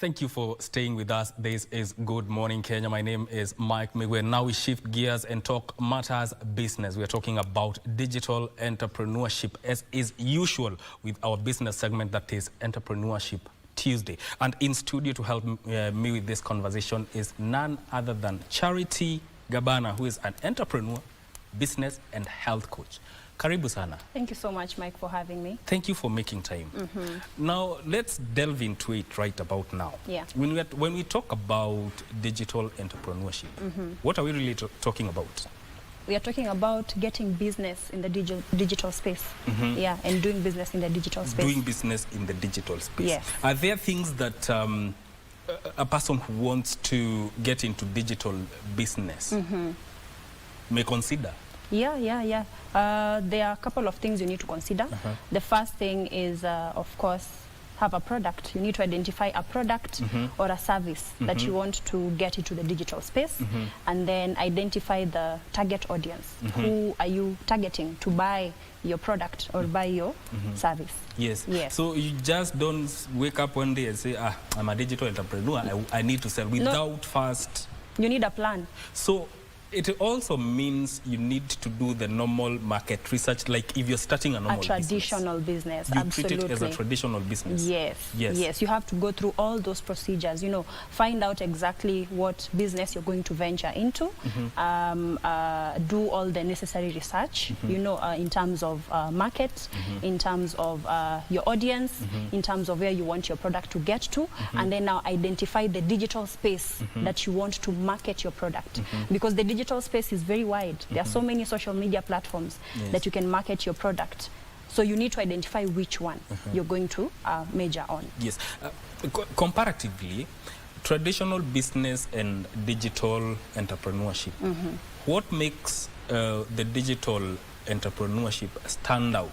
Thank you for staying with us. This is Good Morning Kenya. My name is Mike Migwe. Now we shift gears and talk matters business. We are talking about digital entrepreneurship, as is usual with our business segment, that is Entrepreneurship Tuesday. And in studio to help me with this conversation is none other than Charity Gabana, who is an entrepreneur, business and health coach. Karibu sana. Thank you so much, Mike, for having me. Thank you for making time. Now, let's delve into it right about now. Yeah. When we talk about digital entrepreneurship, what are we really talking about? We are talking about getting business in the digital space. Yeah, and doing business in the digital space. Doing business in the digital space. Yes. Are there things that a person who wants to get into digital business may consider? Yeah. There are a couple of things you need to consider. The first thing is, of course, have a product. You need to identify a product or a service that you want to get into the digital space, and then identify the target audience. Who are you targeting to buy your product or buy your service? Yes. So you just don't wake up one day and say, I'm a digital entrepreneur, I need to sell, without first... You need a plan. So it also means you need to do the normal market research, like if you're starting a normal traditional business. You Absolutely. treat it as a traditional business. Yes. You have to go through all those procedures, find out exactly what business you're going to venture into, do all the necessary research, in terms of market, in terms of your audience, in terms of where you want your product to get to, and then now identify the digital space that you want to market your product. Because the digital space is very wide. There are so many social media platforms that you can market your product. So you need to identify which one you're going to major on. Yes. Comparatively, traditional business and digital entrepreneurship, what makes the digital entrepreneurship stand out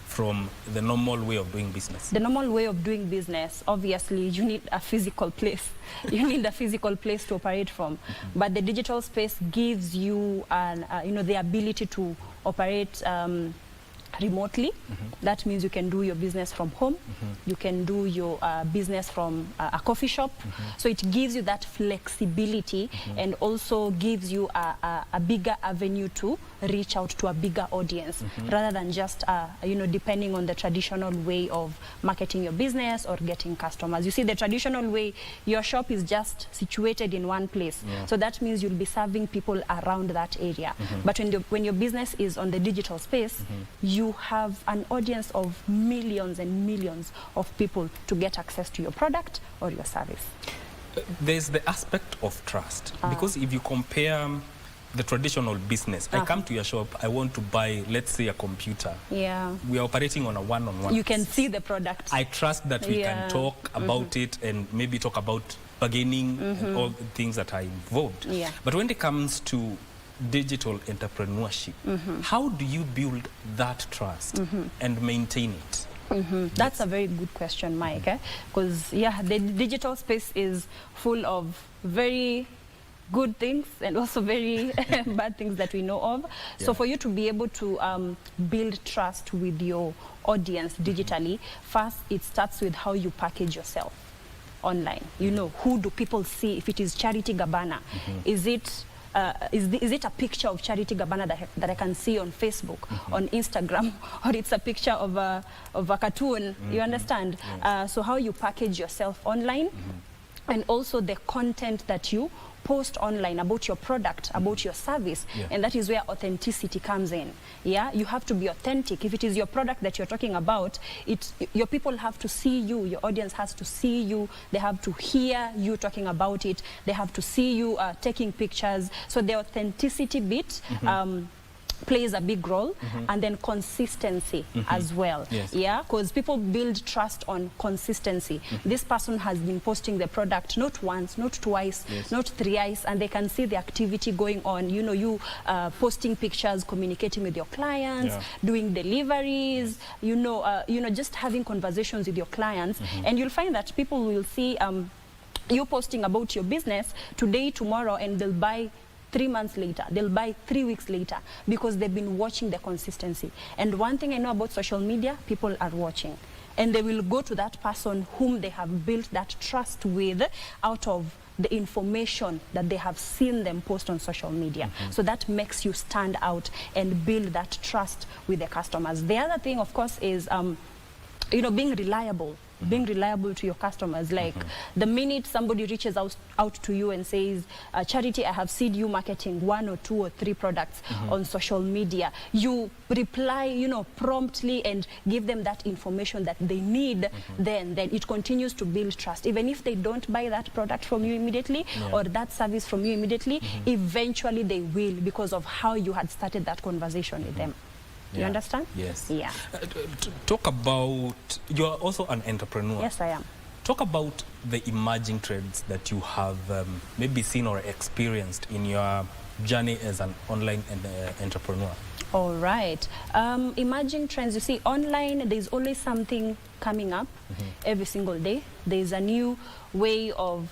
from the normal way of doing business? The normal way of doing business, obviously, you need a physical place. You need a physical place to operate from. But the digital space gives you, the ability to operate remotely. That means you can do your business from home. You can do your business from a coffee shop. So it gives you that flexibility and also gives you a bigger avenue to reach out to a bigger audience rather than just depending on the traditional way of marketing your business or getting customers. You see, the traditional way, your shop is just situated in one place. So that means you'll be serving people around that area. But when your business is on the digital space, you have an audience of millions and millions of people to get access to your product or your service. There's the aspect of trust, because if you compare the traditional business, I come to your shop, I want to buy, let's say, a computer. Yeah. We are operating on a one-on-one. You can see the product. I trust that we can talk about it and maybe talk about bargaining and all the things that are involved. But when it comes to digital entrepreneurship, how do you build that trust and maintain it? That's a very good question, Mike, because the digital space is full of very good things and also very bad things that we know of. So for you to be able to build trust with your audience digitally, first it starts with how you package yourself online. Who do people see? If it is Charity Gabana, is it a picture of Charity Gabana that I can see on Facebook, on Instagram, or it's a picture of a cartoon? You understand? So how you package yourself online, and also the content that you post online about your product, about your service, and that is where authenticity comes in. You have to be authentic. If it is your product that you're talking about, your people have to see you, your audience has to see you, they have to hear you talking about it, they have to see you taking pictures. So the authenticity bit plays a big role, and then consistency as well. Because people build trust on consistency. This person has been posting the product not once, not twice, not thrice, and they can see the activity going on. You posting pictures, communicating with your clients, doing deliveries, just having conversations with your clients, and you'll find that people will see you posting about your business today, tomorrow, and they'll buy 3 months later, they'll buy 3 weeks later, because they've been watching the consistency. And one thing I know about social media, people are watching. And they will go to that person whom they have built that trust with out of the information that they have seen them post on social media. So that makes you stand out and build that trust with the customers. The other thing, of course, is being reliable. Being reliable to your customers. Like the minute somebody reaches out to you and says, Charity, I have seen you marketing 1 or 2 or 3 products on social media, you reply, promptly and give them that information that they need, then it continues to build trust. Even if they don't buy that product from you immediately or that service from you immediately, eventually they will, because of how you had started that conversation with them. You understand? Yes. Yeah. Talk about, you're also an entrepreneur. Yes, I am. Talk about the emerging trends that you have maybe seen or experienced in your journey as an online entrepreneur. All right. Emerging trends, you see, online, there's always something coming up every single day. There's a new way of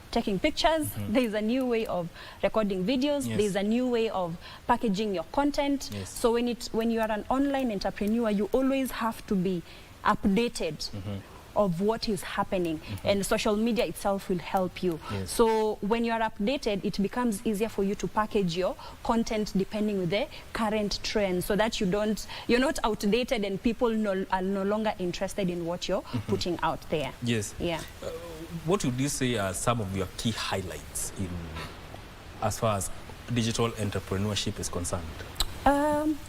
taking pictures. There's a new way of recording videos. There's a new way of packaging your content. So when you are an online entrepreneur, you always have to be updated of what is happening, and social media itself will help you. So when you are updated, it becomes easier for you to package your content depending with the current trends, so that you're not outdated and people are no longer interested in what you're putting out there. Yes. Yeah. What would you say are some of your key highlights as far as digital entrepreneurship is concerned?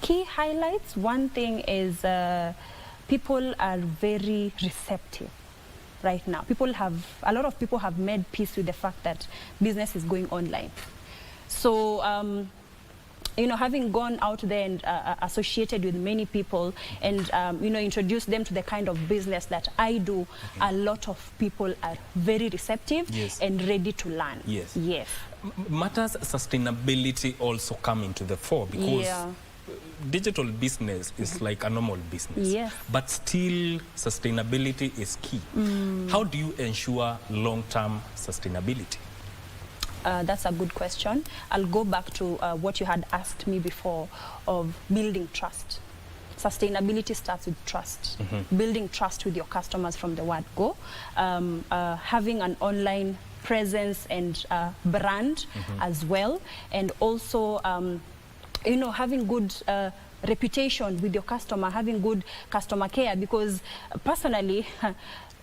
Key highlights, one thing is people are very receptive right now. A lot of people have made peace with the fact that business is going online. So, having gone out there and associated with many people and, introduced them to the kind of business that I do, a lot of people are very receptive and ready to learn. Yes. Matters sustainability also come into the fore, because digital business is like a normal business, but still sustainability is key. How do you ensure long-term sustainability? That's a good question. I'll go back to what you had asked me before of building trust. Sustainability starts with trust. Building trust with your customers from the word go. Having an online presence and brand as well. And also having good reputation with your customer, having good customer care, because personally,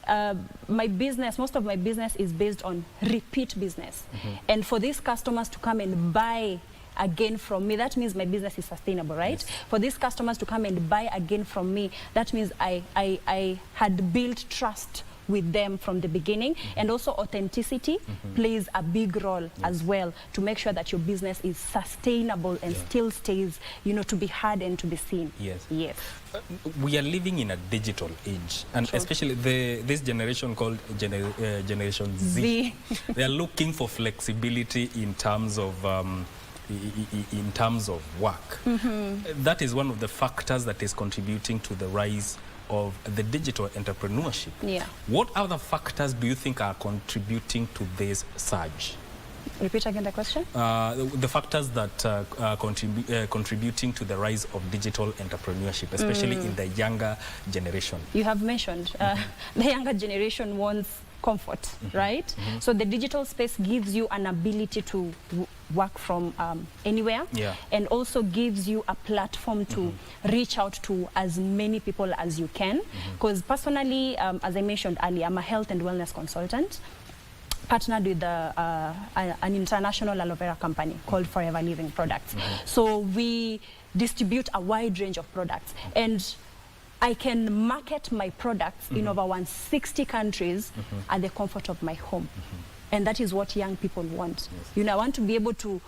most of my business is based on repeat business. And for these customers to come and buy again from me, that means my business is sustainable, right? For these customers to come and buy again from me, that means I had built trust with them from the beginning. And also authenticity plays a big role as well, to make sure that your business is sustainable and still stays, to be heard and to be seen. We are living in a digital age, and especially this generation called Generation Z. They are looking for flexibility in terms of work. That is one of the factors that is contributing to the rise of the digital entrepreneurship. What other factors do you think are contributing to this surge? Repeat again the question. The factors that are contributing to the rise of digital entrepreneurship, especially in the younger generation. You have mentioned the younger generation wants comfort, right? So the digital space gives you an ability to work from anywhere, and also gives you a platform to reach out to as many people as you can. Because personally, as I mentioned earlier, I'm a health and wellness consultant, partnered with an international aloe vera company called Forever Living Products. So we distribute a wide range of products, and I can market my products in over 160 countries at the comfort of my home. And that is what young people want. I want to be able to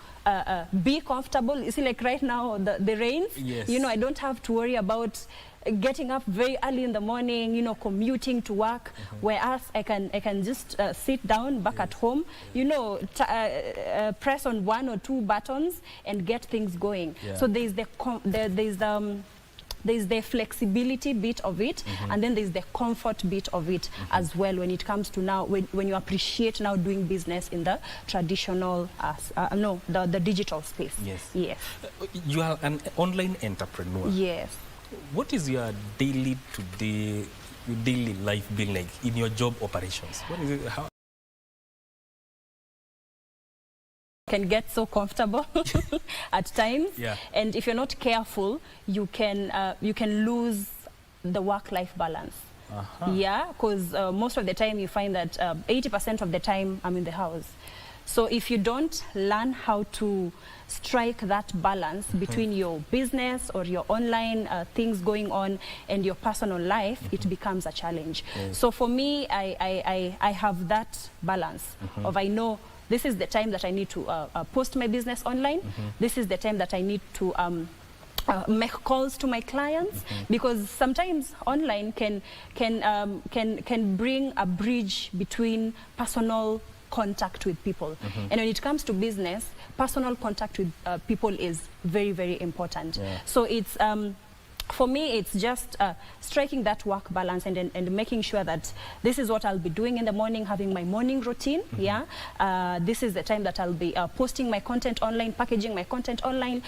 be comfortable. You see, like right now, the rains, I don't have to worry about getting up very early in the morning, commuting to work, whereas I can just sit down back at home, press on 1 or 2 buttons and get things going. So there's there's the flexibility bit of it, and then there's the comfort bit of it as well, when it comes to now, when you appreciate now doing business in the traditional, the digital space. Yes. Yes. You are an online entrepreneur. Yes. What is your daily life been like in your job operations? What is it? How can get so comfortable at times, and if you're not careful, you can lose the work-life balance. Yeah, because most of the time you find that 80% of the time I'm in the house. So if you don't learn how to strike that balance between your business or your online things going on and your personal life, it becomes a challenge. So for me, I have that balance of, I know this is the time that I need to post my business online. This is the time that I need to make calls to my clients, because sometimes online can bring a bridge between personal contact with people. And when it comes to business, personal contact with people is very, very important. So it's for me, it's just striking that work balance and making sure that this is what I'll be doing in the morning, having my morning routine. This is the time that I'll be posting my content online, packaging my content online.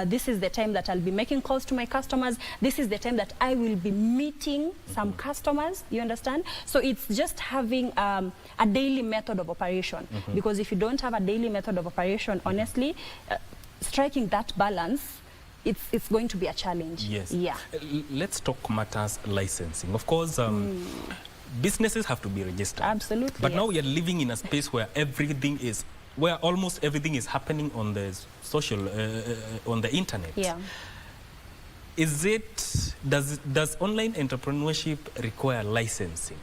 This is the time that I'll be making calls to my customers. This is the time that I will be meeting some customers, you understand? So it's just having a daily method of operation, because if you don't have a daily method of operation, honestly, striking that balance, it's going to be a challenge. Yes. Yeah. Let's talk matters licensing. Of course, businesses have to be registered. Absolutely. But now we are living in a space where almost everything is happening on the on the internet. Yeah. Does online entrepreneurship require licensing?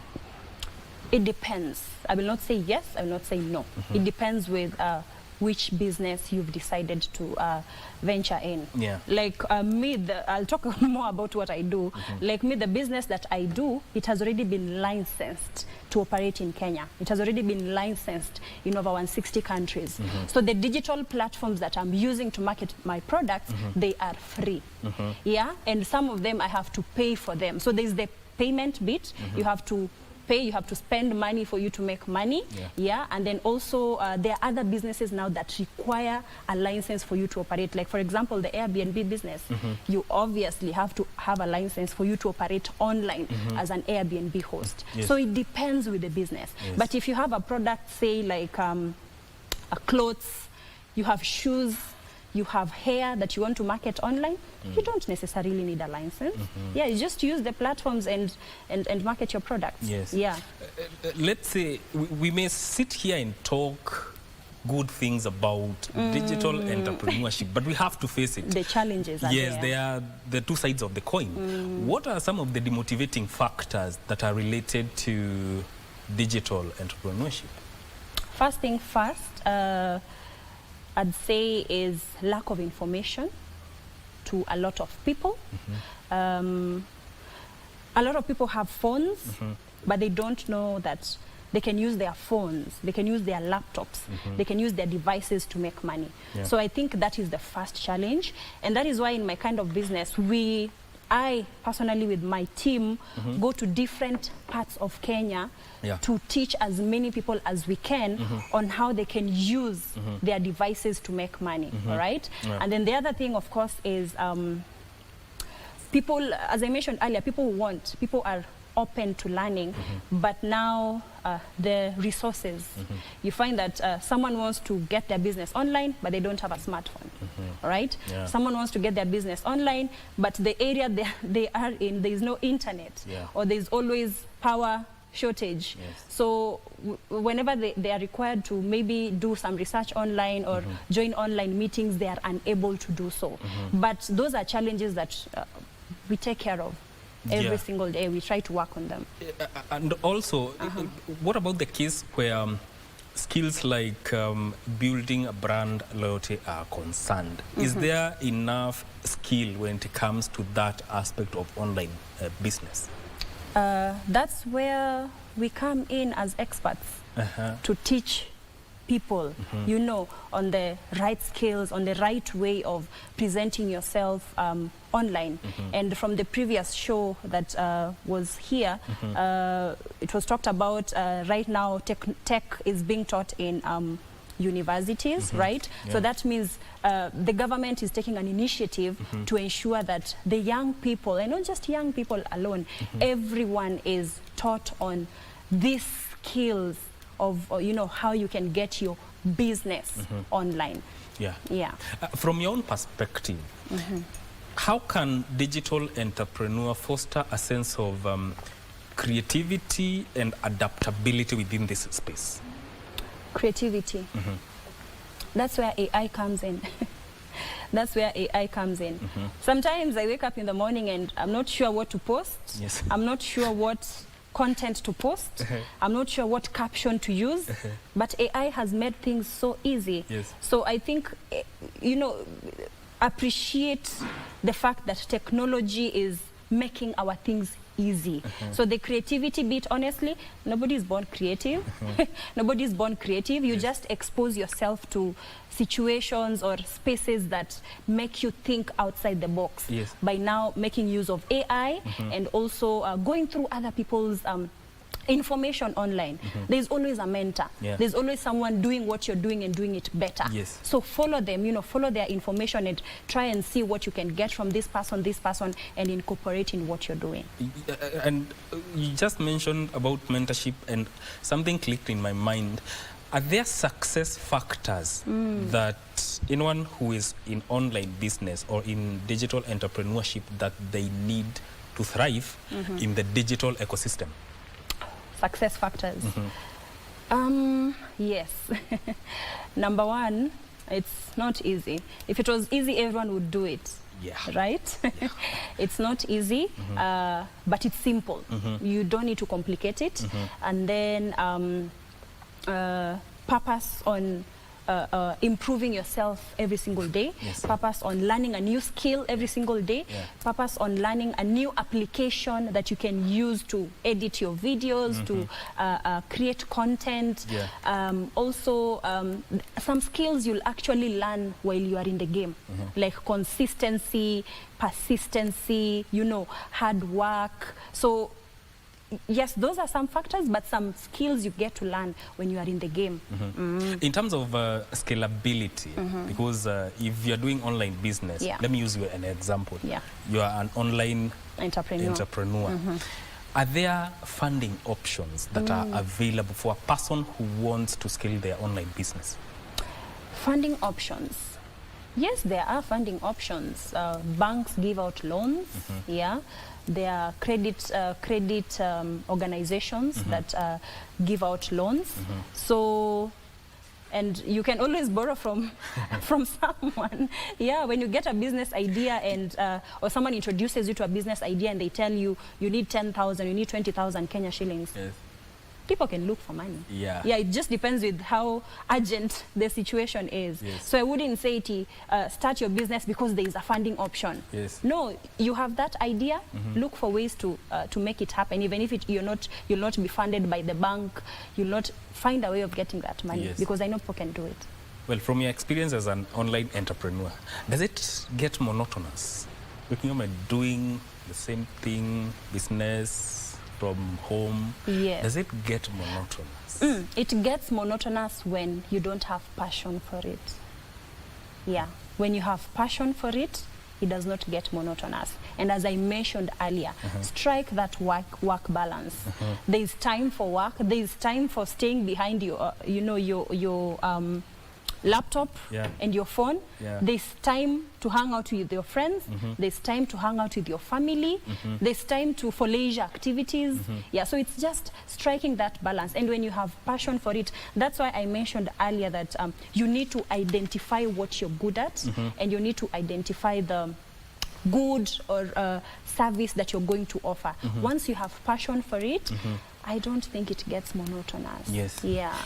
It depends. I will not say yes, I will not say no. It depends with which business you've decided to venture in. Like I'll talk more about what I do. Like me, the business that I do, it has already been licensed to operate in Kenya. It has already been licensed in over 160 countries. So the digital platforms that I'm using to market my products, they are free. Yeah, and some of them I have to pay for them. So there's the payment bit. You have to pay, you have to spend money for you to make money. And then also there are other businesses now that require a license for you to operate. Like for example, the Airbnb business, you obviously have to have a license for you to operate online as an Airbnb host. So it depends with the business. But if you have a product, say like clothes, you have shoes, you have hair that you want to market online, you don't necessarily need a license. Yeah, you just use the platforms and market your products. Yeah. Let's say we may sit here and talk good things about digital entrepreneurship, but we have to face it. The challenges are there. They are the two sides of the coin. What are some of the demotivating factors that are related to digital entrepreneurship? First thing first, I'd say is lack of information to a lot of people. A lot of people have phones, but they don't know that they can use their phones, they can use their laptops, they can use their devices to make money. So I think that is the first challenge. And that is why in my kind of business, I personally with my team go to different parts of Kenya to teach as many people as we can on how they can use their devices to make money, all right? And then the other thing, of course, is people, as I mentioned earlier, people are open to learning, but now the resources, you find that someone wants to get their business online, but they don't have a smartphone, right? Someone wants to get their business online, but the area they are in, there is no internet, or there's always power shortage. So whenever they are required to maybe do some research online or join online meetings, they are unable to do so. But those are challenges that we take care of. Every single day we try to work on them. And also, what about the case where skills like building a brand loyalty are concerned? Is there enough skill when it comes to that aspect of online business? That's where we come in as experts to teach people, you know, on the right skills, on the right way of presenting yourself online. And from the previous show that was here, it was talked about right now tech is being taught in universities, right? Yeah. So that means the government is taking an initiative to ensure that the young people, and not just young people alone, everyone is taught on these skills of, you know, how you can get your business online. Yeah. Yeah. From your own perspective, how can digital entrepreneur foster a sense of creativity and adaptability within this space? Creativity. That's where AI comes in. That's where AI comes in. Sometimes I wake up in the morning and I'm not sure what to post. Yes. I'm not sure what content to post. I'm not sure what caption to use. But AI has made things so easy. Yes. So I think, you know, appreciate the fact that technology is making our things easy. So the creativity bit, honestly, nobody's born creative. Nobody's born creative. You just expose yourself to situations or spaces that make you think outside the box. Yes. By now making use of AI and also going through other people's information online. There's always a mentor. Yeah. There's always someone doing what you're doing and doing it better. Yes. So follow them, you know, follow their information and try and see what you can get from this person, and incorporate in what you're doing. And you just mentioned about mentorship, and something clicked in my mind. Are there success factors that anyone who is in online business or in digital entrepreneurship that they need to thrive in the digital ecosystem? Success factors. Yes. Number one, it's not easy. If it was easy, everyone would do it. Yeah. Right? Yeah. It's not easy, but it's simple. You don't need to complicate it. And then purpose on improving yourself every single day. Yes. Purpose on learning a new skill every single day. Yeah. Purpose on learning a new application that you can use to edit your videos, to create content. Yeah. Also, some skills you'll actually learn while you are in the game, like consistency, persistency, you know, hard work. So yes, those are some factors, but some skills you get to learn when you are in the game. In terms of scalability, because if you're doing online business, let me use you an example. Yeah. You are an online entrepreneur. Are there funding options that are available for a person who wants to scale their online business? Funding options. Yes, there are funding options. Banks give out loans. Yeah. There are credit organizations that give out loans. So, and you can always borrow from someone. Yeah, when you get a business idea and or someone introduces you to a business idea and they tell you you need 10,000, you need 20,000 Kenya shillings. Yes. People can look for money. Yeah. Yeah, it just depends with how urgent the situation is. Yes. So I wouldn't say start your business because there is a funding option. Yes. No, you have that idea, look for ways to make it happen. Even if you'll not be funded by the bank, you'll not find a way of getting that money, because I know people can do it. Well, from your experience as an online entrepreneur, does it get monotonous? Waking up and doing the same thing, business, from home? Yes. Does it get monotonous? It gets monotonous when you don't have passion for it. Yeah, when you have passion for it, it does not get monotonous. And as I mentioned earlier, strike that work balance. There is time for work. There is time for staying behind your, your laptop and your phone. There's time to hang out with your friends. There's time to hang out with your family. There's time for leisure activities. Yeah, so it's just striking that balance. And when you have passion for it, that's why I mentioned earlier that you need to identify what you're good at, and you need to identify the good or service that you're going to offer. Once you have passion for it, I don't think it gets monotonous. Yes. Yeah.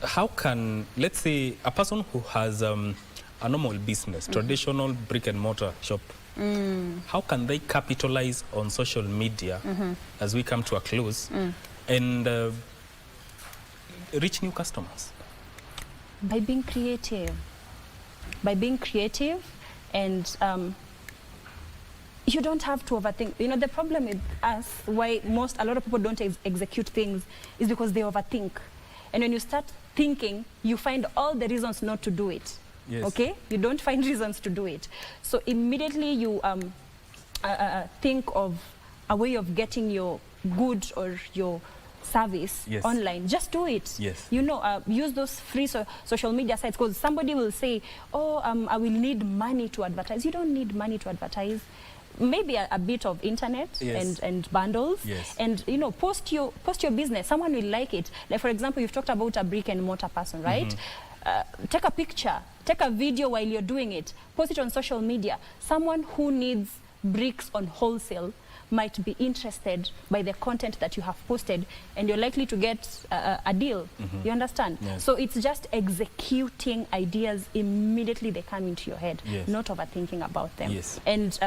How can, let's say, a person who has a normal business, traditional brick and mortar shop, how can they capitalize on social media as we come to a close and reach new customers? By being creative. By being creative, and you don't have to overthink. You know, the problem with us, why a lot of people don't execute things, is because they overthink. And when you start thinking, you find all the reasons not to do it. Yes. Okay? You don't find reasons to do it. So immediately you think of a way of getting your good or your service yes. online. Just do it. Yes. You know, use those free social media sites, because somebody will say, oh, I will need money to advertise. You don't need money to advertise. Maybe a bit of internet, yes. and bundles, yes. and you know, post your business. Someone will like it. Like, for example, you've talked about a brick and mortar person, right? Take a picture, take a video while you're doing it, post it on social media. Someone who needs bricks on wholesale might be interested by the content that you have posted, and you're likely to get a deal. You understand? Yes. So it's just executing ideas immediately they come into your head, yes. not overthinking about them. Yes. And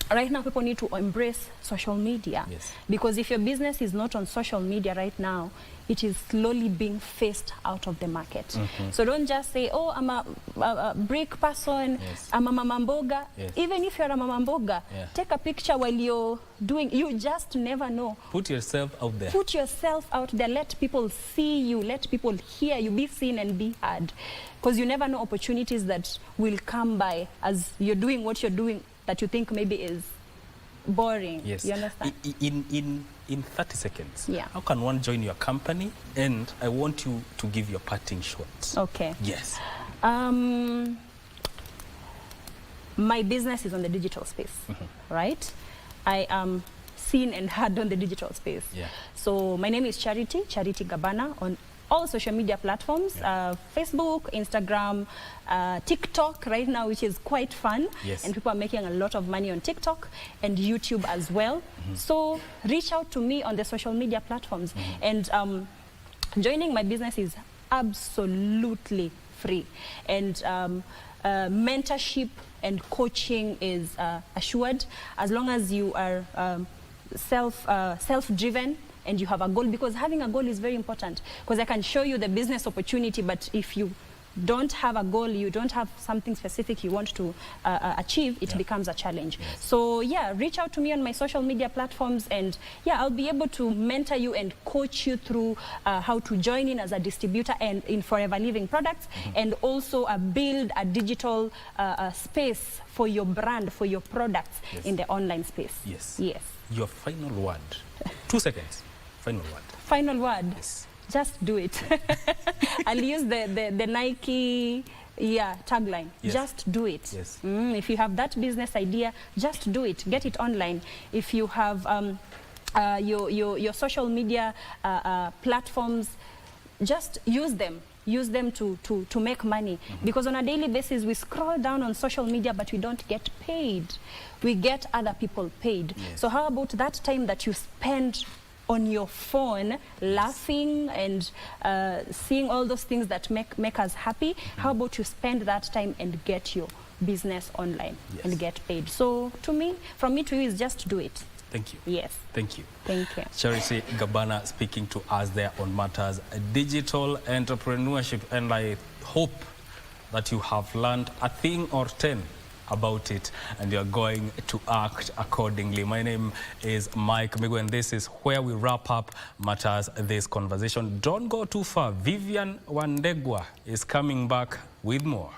right now, people need to embrace social media. Yes. Because if your business is not on social media right now, it is slowly being phased out of the market. So don't just say, oh, I'm a brick person, yes. I'm a mama mboga. Yes. Even if you're a mama mboga, yeah. take a picture while you're doing, you just never know. Put yourself out there. Put yourself out there, let people see you, let people hear you, be seen and be heard. Because you never know opportunities that will come by as you're doing what you're doing that you think maybe is boring. Yes. You understand? In 30 seconds, yeah. how can one join your company? And I want you to give your parting shots. Okay. Yes. My business is on the digital space, right? I am seen and heard on the digital space. Yeah. So my name is Charity Gabana, on all social media platforms, yeah. Facebook, Instagram, TikTok right now, which is quite fun. Yes. And people are making a lot of money on TikTok and YouTube as well. So reach out to me on the social media platforms. And joining my business is absolutely free. And mentorship and coaching is assured, as long as you are self-driven and you have a goal, because having a goal is very important. Because I can show you the business opportunity, but if you don't have a goal, you don't have something specific you want to achieve, it becomes a challenge. Yes. So yeah, reach out to me on my social media platforms, and yeah, I'll be able to mentor you and coach you through how to join in as a distributor and in Forever Living products, and also build a digital space for your brand, for your products in the online space. Yes. Yes. Your final word. 2 seconds. Final word. Final word. Yes. Just do it. I'll use the Nike tagline. Yes. Just do it. Yes. If you have that business idea, just do it. Get it online. If you have your social media platforms, just use them. Use them to make money. Because on a daily basis, we scroll down on social media, but we don't get paid. We get other people paid. Yes. So how about that time that you spend on your phone, laughing and seeing all those things that make us happy? How about you spend that time and get your business online and get paid? So from me to you is just do it. Thank you. Yes. Thank you. Thank you. Charity Gabana speaking to us there on matters digital entrepreneurship, and I hope that you have learned a thing or 10 about it and you're going to act accordingly. My name is Mike Migwe, and this is where we wrap up Matters This Conversation. Don't go too far. Vivian Wandegwa is coming back with more.